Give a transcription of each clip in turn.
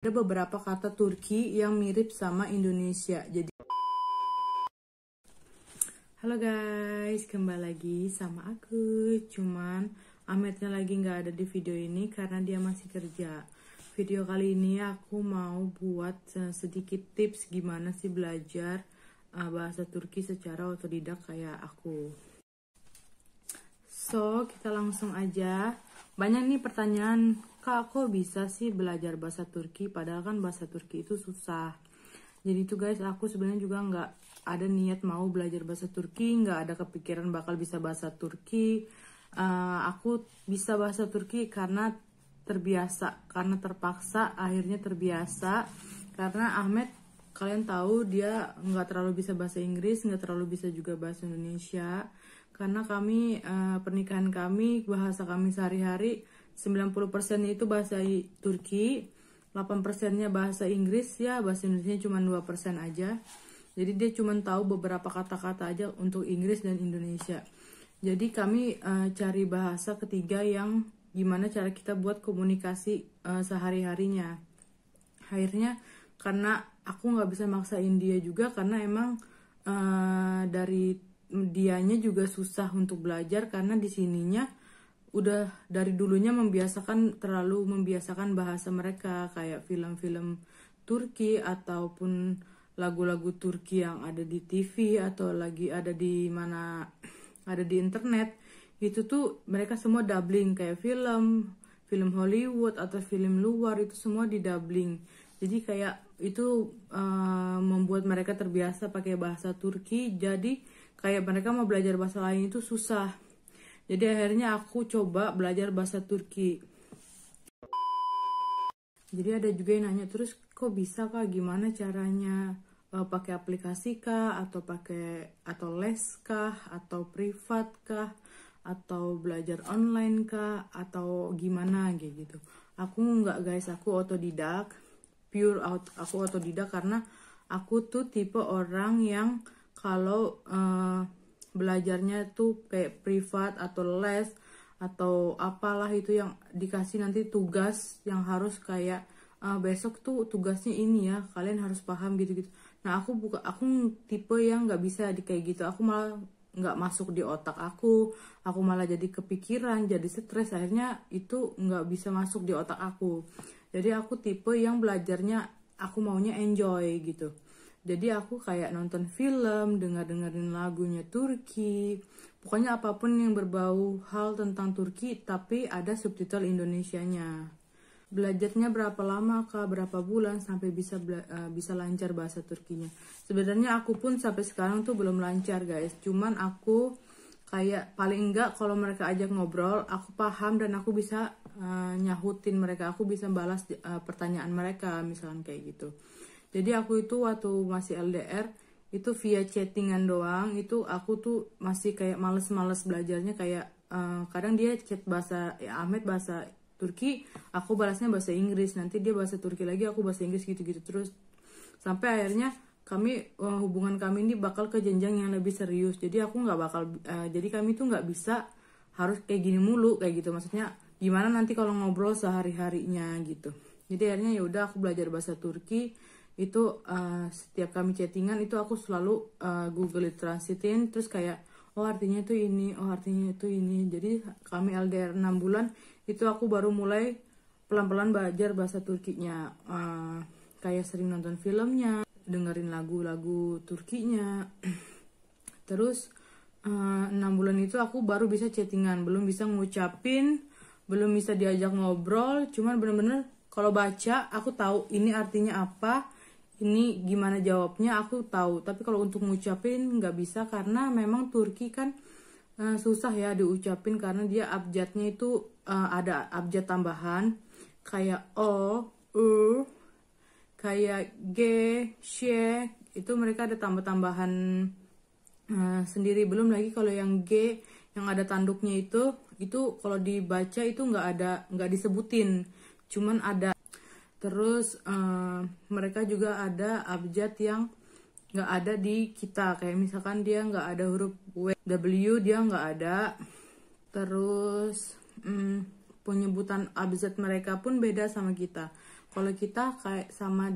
Ada beberapa kata Turki yang mirip sama Indonesia. Jadi, halo guys, kembali lagi sama aku. Cuman Ahmednya lagi nggak ada di video ini karena dia masih kerja. Video kali ini aku mau buat sedikit tips gimana sih belajar bahasa Turki secara otodidak kayak aku. So, kita langsung aja. Banyak nih pertanyaan, Kak, kok bisa sih belajar bahasa Turki? Padahal kan bahasa Turki itu susah. Jadi tuh guys, aku sebenarnya juga nggak ada niat mau belajar bahasa Turki, nggak ada kepikiran bakal bisa bahasa Turki. Aku bisa bahasa Turki karena terbiasa, karena terpaksa, akhirnya terbiasa. Karena Ahmed, kalian tahu dia nggak terlalu bisa bahasa Inggris, nggak terlalu bisa juga bahasa Indonesia. Karena kami, pernikahan kami, bahasa kami sehari-hari 90% itu bahasa Turki, 8%-nya bahasa Inggris, ya bahasa Indonesia cuma 2% aja. Jadi dia cuma tahu beberapa kata-kata aja untuk Inggris dan Indonesia. Jadi kami cari bahasa ketiga yang gimana cara kita buat komunikasi sehari-harinya. Akhirnya karena aku nggak bisa maksain dia juga, karena emang dari dianya juga susah untuk belajar karena di sininya udah dari dulunya terlalu membiasakan bahasa mereka, kayak film-film Turki ataupun lagu-lagu Turki yang ada di TV atau lagi ada di mana, ada di internet. Itu tuh mereka semua dubbing, kayak film Hollywood atau film luar itu semua di dubbing. Jadi kayak itu membuat mereka terbiasa pakai bahasa Turki. Jadi kayak mereka mau belajar bahasa lain itu susah. Jadi akhirnya aku coba belajar bahasa Turki. Jadi ada juga yang nanya, terus kok bisa Kak, gimana caranya? Pakai aplikasi kah, atau les kah, atau privat kah, atau belajar online kah, atau gimana gitu. Aku nggak guys, aku otodidak, aku otodidak karena aku tuh tipe orang yang kalau belajarnya tuh kayak privat atau les atau apalah itu yang dikasih nanti tugas yang harus kayak besok tuh tugasnya ini ya, kalian harus paham gitu-gitu. Nah aku tipe yang nggak bisa kayak gitu. Aku malah nggak masuk di otak aku malah jadi kepikiran, jadi stres, akhirnya itu nggak bisa masuk di otak aku. Jadi aku tipe yang belajarnya aku maunya enjoy gitu. Jadi aku kayak nonton film, dengerin lagunya Turki, pokoknya apapun yang berbau hal tentang Turki tapi ada subtitle Indonesianya. Belajarnya berapa lama Kak, berapa bulan sampai bisa lancar bahasa Turkinya? Sebenarnya aku pun sampai sekarang tuh belum lancar guys. Cuman aku kayak paling enggak kalau mereka ajak ngobrol, aku paham dan aku bisa nyahutin mereka, aku bisa balas pertanyaan mereka, misalnya kayak gitu. Jadi aku itu waktu masih LDR itu via chattingan doang, itu aku tuh masih kayak males-males belajarnya, kayak kadang dia chat bahasa Ahmed bahasa Turki, aku balasnya bahasa Inggris, nanti dia bahasa Turki lagi, aku bahasa Inggris, gitu-gitu terus sampai akhirnya hubungan kami ini bakal ke jenjang yang lebih serius. Jadi aku nggak bakal jadi kami tuh nggak bisa harus kayak gini mulu kayak gitu, maksudnya gimana nanti kalau ngobrol sehari-harinya gitu. Jadi akhirnya ya udah aku belajar bahasa Turki itu setiap kami chattingan itu aku selalu Google Translatein, terus kayak oh artinya itu ini, oh artinya itu ini. Jadi kami LDR 6 bulan itu aku baru mulai pelan-pelan belajar bahasa Turkinya, kayak sering nonton filmnya, dengerin lagu-lagu Turkinya. Terus 6 bulan itu aku baru bisa chattingan, belum bisa ngucapin, belum bisa diajak ngobrol, cuman bener-bener kalau baca aku tahu ini artinya apa, ini gimana jawabnya aku tahu, tapi kalau untuk ngucapin nggak bisa karena memang Turki kan susah ya diucapin karena dia abjadnya itu ada abjad tambahan kayak o, u, kayak g, sh, itu mereka ada tambah-tambahan sendiri. Belum lagi kalau yang g yang ada tanduknya itu kalau dibaca itu nggak disebutin, cuman ada. Terus mereka juga ada abjad yang nggak ada di kita, kayak misalkan dia nggak ada huruf W dia nggak ada. Terus penyebutan abjad mereka pun beda sama kita. Kalau kita kayak sama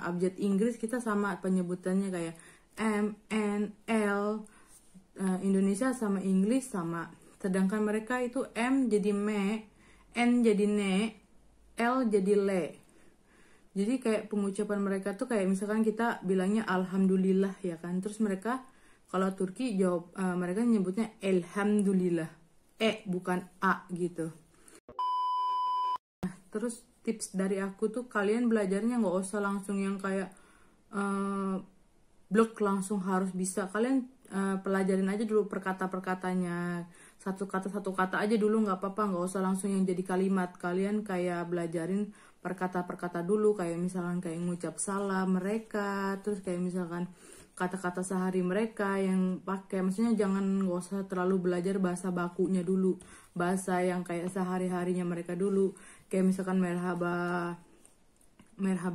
abjad Inggris kita sama penyebutannya kayak M, N, L. Indonesia sama Inggris sama. Sedangkan mereka itu M jadi me, N jadi ne, L jadi le. Jadi kayak pengucapan mereka tuh kayak misalkan kita bilangnya alhamdulillah ya kan. Terus mereka kalau Turki jawab mereka nyebutnya elhamdülillah. Bukan A gitu. Nah, terus tips dari aku tuh kalian belajarnya nggak usah langsung yang kayak blok langsung harus bisa. Kalian pelajarin aja dulu perkata-perkatanya, satu kata aja dulu, nggak apa-apa, nggak usah langsung yang jadi kalimat. Kalian kayak belajarin perkata-perkata dulu, kayak misalkan kayak ngucap salam mereka, terus kayak misalkan kata-kata sehari mereka yang pakai. Maksudnya jangan, nggak usah terlalu belajar bahasa bakunya dulu, bahasa yang kayak sehari-harinya mereka dulu. Kayak misalkan merhaba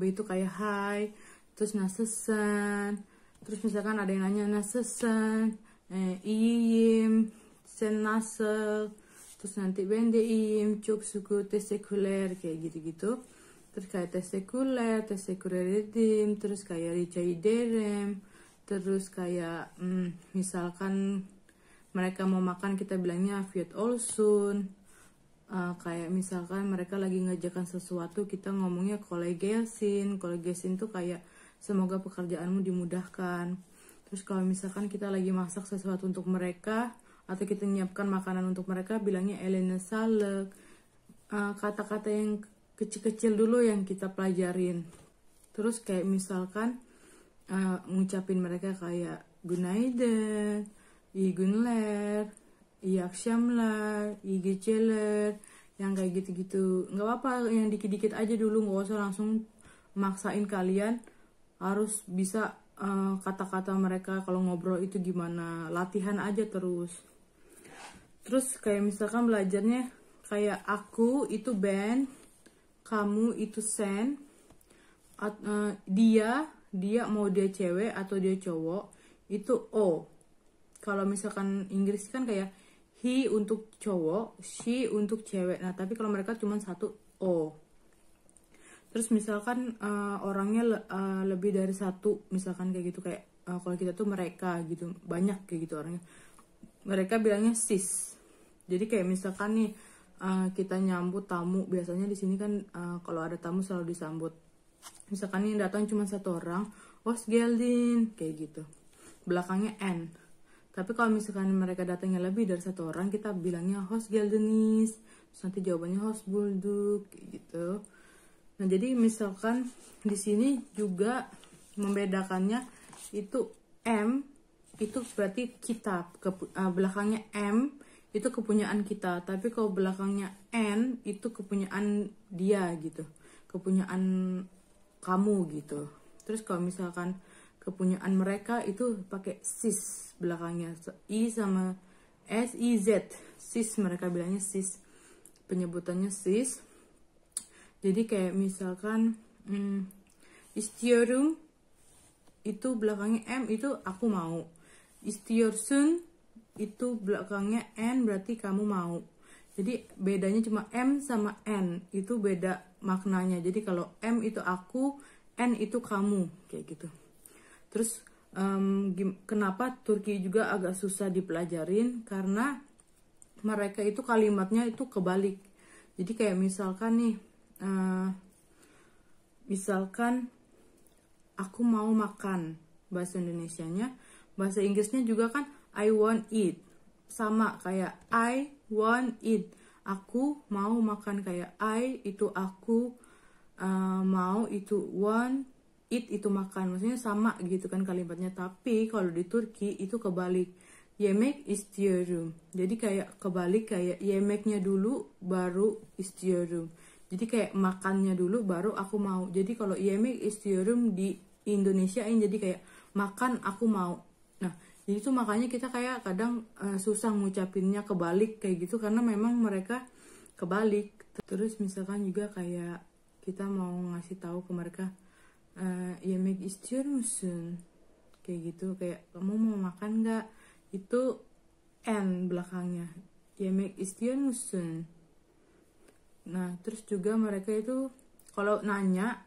itu kayak hai, terus nasesan. Terus misalkan ada yang nanya nasesan, iyim, sen nasel, terus nanti bende iyim, çok suku, teşekkürler, kayak gitu-gitu. Terus kayak teşekkürler ederim, terus kayak rica ederim, terus kayak misalkan mereka mau makan kita bilangnya afiyet olsun. Kayak misalkan mereka lagi ngerjakan sesuatu kita ngomongnya kolegesin tuh kayak semoga pekerjaanmu dimudahkan. Terus kalau misalkan kita lagi masak sesuatu untuk mereka atau kita menyiapkan makanan untuk mereka bilangnya eline sağlık. Kata-kata yang kecil-kecil dulu yang kita pelajarin. Terus kayak misalkan ngucapin mereka kayak günaydın, iyi günler, iyi akşamlar, iyi geceler, yang kayak gitu-gitu. Nggak apa-apa, yang dikit-dikit aja dulu, nggak usah langsung maksain kalian harus bisa kata-kata mereka kalau ngobrol itu gimana. Latihan aja terus. Terus kayak misalkan belajarnya kayak aku itu Ben, kamu itu Sen, dia mau dia cewek atau dia cowok itu O. Kalau misalkan Inggris kan kayak he untuk cowok, she untuk cewek. Nah tapi kalau mereka cuma satu O. Terus misalkan orangnya lebih dari satu, misalkan kayak gitu, kayak kalau kita tuh mereka gitu, banyak kayak gitu orangnya, mereka bilangnya sis. Jadi kayak misalkan nih kita nyambut tamu, biasanya di sini kan kalau ada tamu selalu disambut. Misalkan nih datang cuma satu orang, hoş geldin, kayak gitu, belakangnya N. Tapi kalau misalkan mereka datangnya lebih dari satu orang, kita bilangnya hoş geldiniz, terus nanti jawabannya hoş bulduk, kayak gitu. Nah, jadi misalkan di sini juga membedakannya itu M itu berarti kita, belakangnya M itu kepunyaan kita, tapi kalau belakangnya N itu kepunyaan dia gitu, kepunyaan kamu gitu. Terus kalau misalkan kepunyaan mereka itu pakai sis belakangnya, I sama S, I, Z, sis, mereka bilangnya sis, penyebutannya sis. Jadi kayak misalkan istiyorum itu belakangnya M itu aku mau. Istiyorsun itu belakangnya N berarti kamu mau. Jadi bedanya cuma M sama N itu beda maknanya. Jadi kalau M itu aku, N itu kamu, kayak gitu. Terus kenapa Turki juga agak susah dipelajarin, karena mereka itu kalimatnya itu kebalik. Jadi kayak misalkan nih, misalkan aku mau makan, bahasa Indonesianya, bahasa Inggrisnya juga kan I want eat, sama kayak I want eat, aku mau makan, kayak I itu aku, mau itu want, eat itu makan, maksudnya sama gitu kan kalimatnya. Tapi kalau di Turki itu kebalik, yemek istiyorum, jadi kayak kebalik, kayak yemeknya dulu baru istiyorum. Jadi kayak makannya dulu baru aku mau. Jadi kalau yemek istiyorum di Indonesia ini jadi kayak makan aku mau. Nah, jadi itu makanya kita kayak kadang susah ngucapinnya kebalik kayak gitu, karena memang mereka kebalik. Terus misalkan juga kayak kita mau ngasih tahu ke mereka yemek istiyor musun? Kayak gitu, kayak kamu mau makan nggak? Itu N belakangnya. Yemek istiyor musun? Nah, terus juga mereka itu kalau nanya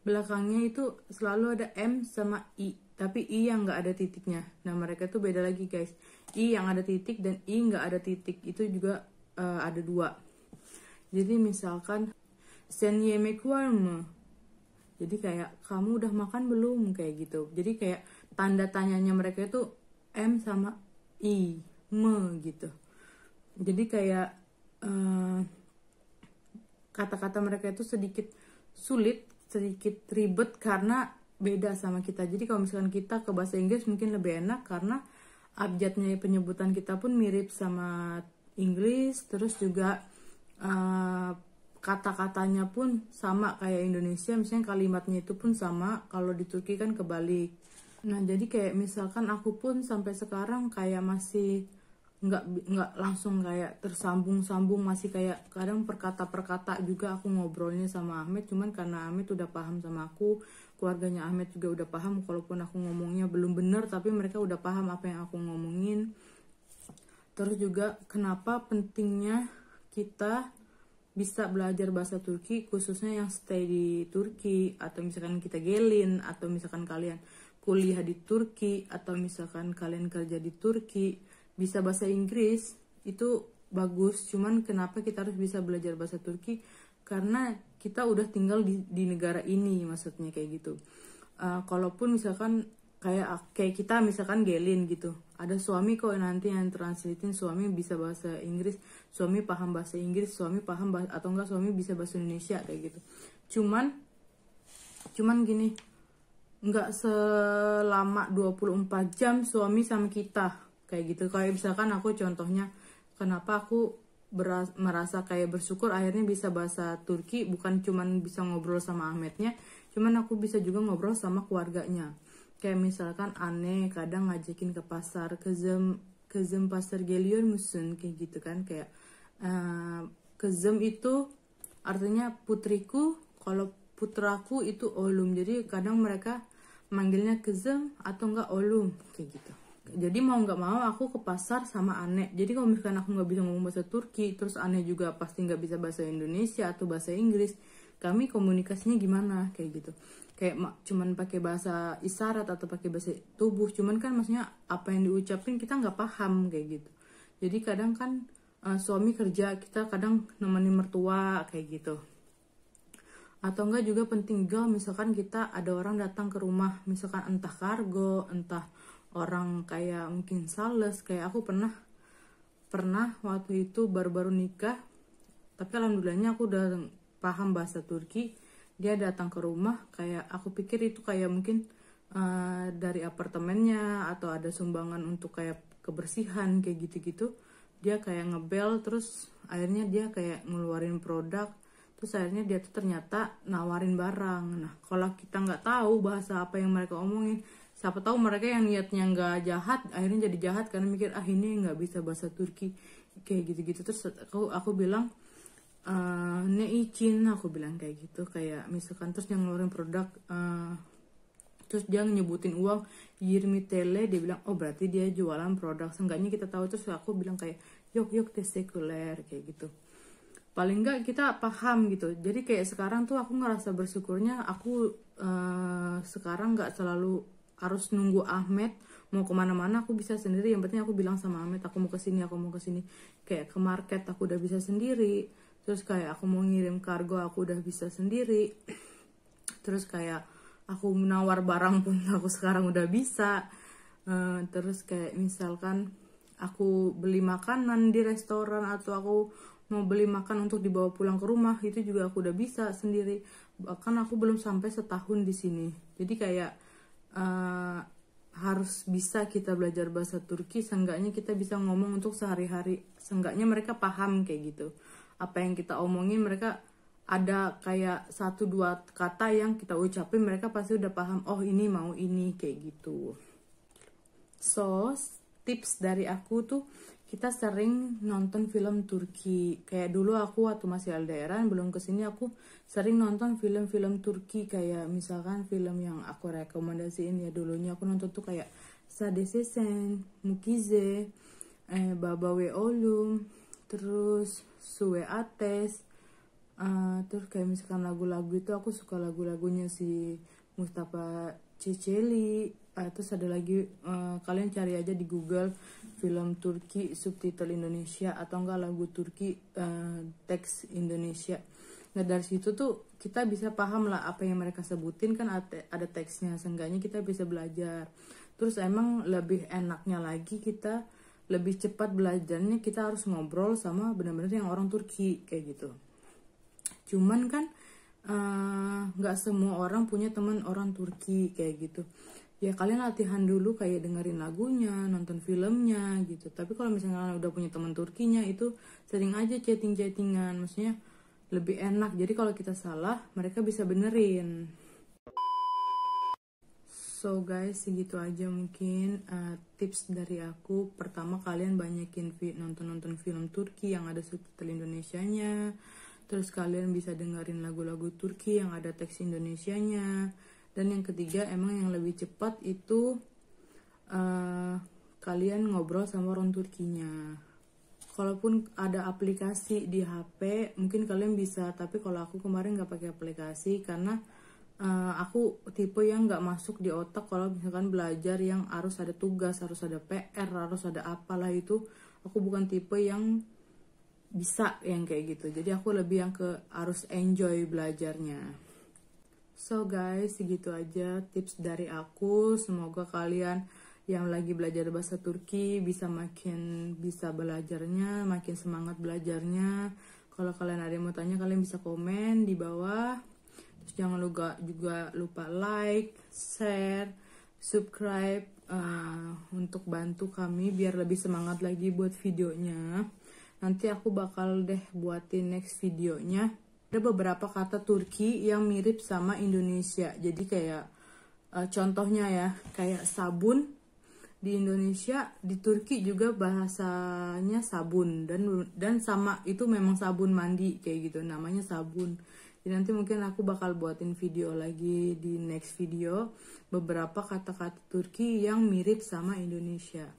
belakangnya itu selalu ada M sama I, tapi I yang nggak ada titiknya. Nah mereka tuh beda lagi guys. I yang ada titik dan I nggak ada titik itu juga ada dua. Jadi misalkan sen yemek var mı? Jadi kayak kamu udah makan belum, kayak gitu. Jadi kayak tanda tanyanya mereka itu M sama I, me gitu. Jadi kayak kata-kata mereka itu sedikit sulit, sedikit ribet karena beda sama kita. Jadi kalau misalkan kita ke bahasa Inggris mungkin lebih enak karena abjadnya penyebutan kita pun mirip sama Inggris, terus juga kata-katanya pun sama kayak Indonesia, misalnya kalimatnya itu pun sama. Kalau di Turki kan kebalik. Nah jadi kayak misalkan aku pun sampai sekarang kayak masih nggak langsung kayak tersambung-sambung, masih kayak kadang perkata juga aku ngobrolnya sama Ahmed, cuman karena Ahmed udah paham sama aku, keluarganya Ahmed juga udah paham walaupun aku ngomongnya belum bener, tapi mereka udah paham apa yang aku ngomongin. Terus juga kenapa pentingnya kita bisa belajar bahasa Turki, khususnya yang stay di Turki, atau misalkan kita gelin, atau misalkan kalian kuliah di Turki, atau misalkan kalian kerja di Turki. Bisa bahasa Inggris itu bagus, cuman kenapa kita harus bisa belajar bahasa Turki? Karena kita udah tinggal di negara ini, maksudnya kayak gitu. Kalaupun misalkan kayak kita misalkan gelin gitu, ada suami kok nanti yang translatein, suami bisa bahasa Inggris, suami paham bahasa Inggris, suami paham atau enggak suami bisa bahasa Indonesia kayak gitu. Cuman gini, nggak selama 24 jam suami sama kita kayak gitu. Kayak misalkan aku contohnya, kenapa aku merasa kayak bersyukur akhirnya bisa bahasa Turki, bukan cuman bisa ngobrol sama Ahmednya, cuman aku bisa juga ngobrol sama keluarganya. Kayak misalkan aneh kadang ngajakin ke pasar, kızım pasar geliyor musun, kayak gitu kan. Kayak kızım itu artinya putriku, kalau putraku itu oğlum. Jadi kadang mereka manggilnya kızım atau enggak oğlum kayak gitu. Jadi mau nggak mau aku ke pasar sama Ane. Jadi kalau misalkan aku nggak bisa ngomong bahasa Turki, terus Ane juga pasti nggak bisa bahasa Indonesia atau bahasa Inggris, kami komunikasinya gimana kayak gitu. Kayak cuman pakai bahasa isyarat atau pakai bahasa tubuh, cuman kan maksudnya apa yang diucapin kita nggak paham kayak gitu. Jadi kadang kan suami kerja, kita kadang nemenin mertua kayak gitu. Atau enggak juga penting juga misalkan kita ada orang datang ke rumah, misalkan entah kargo, entah orang kayak mungkin sales. Kayak aku pernah waktu itu baru-baru nikah, tapi alhamdulillahnya aku udah paham bahasa Turki. Dia datang ke rumah, kayak aku pikir itu kayak mungkin dari apartemennya atau ada sumbangan untuk kayak kebersihan kayak gitu-gitu. Dia kayak ngebel, terus akhirnya dia kayak ngeluarin produk, terus akhirnya dia tuh ternyata nawarin barang. Nah kalau kita nggak tahu bahasa apa yang mereka omongin, siapa tahu mereka yang niatnya nggak jahat akhirnya jadi jahat karena mikir ini nggak bisa bahasa Turki kayak gitu-gitu. Terus aku bilang ne için, aku bilang kayak gitu, kayak misalkan terus yang ngeluarin produk, terus dia nyebutin uang 20 TL, dia bilang oh berarti dia jualan produk, seenggaknya kita tahu. Terus aku bilang kayak yok tesekuler kayak gitu, paling nggak kita paham gitu. Jadi kayak sekarang tuh aku ngerasa bersyukurnya aku sekarang nggak selalu harus nunggu Ahmed mau kemana-mana, aku bisa sendiri. Yang penting aku bilang sama Ahmed aku mau kesini, kayak ke market aku udah bisa sendiri. Terus kayak aku mau ngirim kargo aku udah bisa sendiri. Terus kayak aku menawar barang pun aku sekarang udah bisa. Terus kayak misalkan aku beli makanan di restoran atau aku mau beli makan untuk dibawa pulang ke rumah, itu juga aku udah bisa sendiri. Bahkan aku belum sampai setahun di sini. Jadi kayak harus bisa kita belajar bahasa Turki, seenggaknya kita bisa ngomong untuk sehari-hari, seenggaknya mereka paham kayak gitu. Apa yang kita omongin mereka ada kayak 1-2 kata yang kita ucapin mereka pasti udah paham, oh ini mau ini kayak gitu. So tips dari aku tuh, kita sering nonton film Turki. Kayak dulu aku waktu masih LDRan belum kesini, aku sering nonton film-film Turki. Kayak misalkan film yang aku rekomendasiin ya dulunya aku nonton tuh kayak Sade Sesen, Mukize, Baba We Olum, terus Sue Ates, Terus kayak misalkan lagu-lagu itu aku suka lagu-lagunya si Mustafa Ceceli. Terus ada lagi, kalian cari aja di Google film Turki subtitle Indonesia atau enggak lagu Turki teks Indonesia. Nah dari situ tuh kita bisa paham lah apa yang mereka sebutin, kan ada teksnya, seenggaknya kita bisa belajar. Terus emang lebih enaknya lagi, kita lebih cepat belajarnya, kita harus ngobrol sama benar-benar yang orang Turki kayak gitu. Cuman kan nggak semua orang punya teman orang Turki kayak gitu. Ya kalian latihan dulu kayak dengerin lagunya, nonton filmnya gitu. Tapi kalau misalnya kalian udah punya teman Turkinya, itu sering aja chatting-chattingan, maksudnya lebih enak. Jadi kalau kita salah, mereka bisa benerin. So guys, segitu aja mungkin tips dari aku. Pertama, kalian banyakin nonton film Turki yang ada subtitle Indonesianya. Terus kalian bisa dengerin lagu-lagu Turki yang ada teks Indonesianya. Dan yang ketiga, emang yang lebih cepat itu kalian ngobrol sama orang Turkinya. Kalaupun ada aplikasi di HP, mungkin kalian bisa. Tapi kalau aku kemarin nggak pakai aplikasi karena aku tipe yang nggak masuk di otak kalau misalkan belajar yang harus ada tugas, harus ada PR, harus ada apalah itu. Aku bukan tipe yang bisa yang kayak gitu. Jadi aku lebih yang ke harus enjoy belajarnya. So guys, segitu aja tips dari aku. Semoga kalian yang lagi belajar bahasa Turki bisa makin bisa belajarnya, makin semangat belajarnya. Kalau kalian ada yang mau tanya, kalian bisa komen di bawah. Terus jangan juga lupa like, share, subscribe untuk bantu kami biar lebih semangat lagi buat videonya. Nanti aku bakal deh buatin next videonya. Ada beberapa kata Turki yang mirip sama Indonesia. Jadi kayak contohnya ya, kayak sabun di Indonesia, di Turki juga bahasanya sabun, dan sama itu memang sabun mandi kayak gitu, namanya sabun. Jadi nanti mungkin aku bakal buatin video lagi di next video beberapa kata-kata Turki yang mirip sama Indonesia.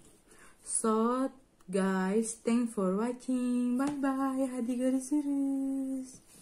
So guys, thanks for watching. Bye bye. Hadi görüşürüz.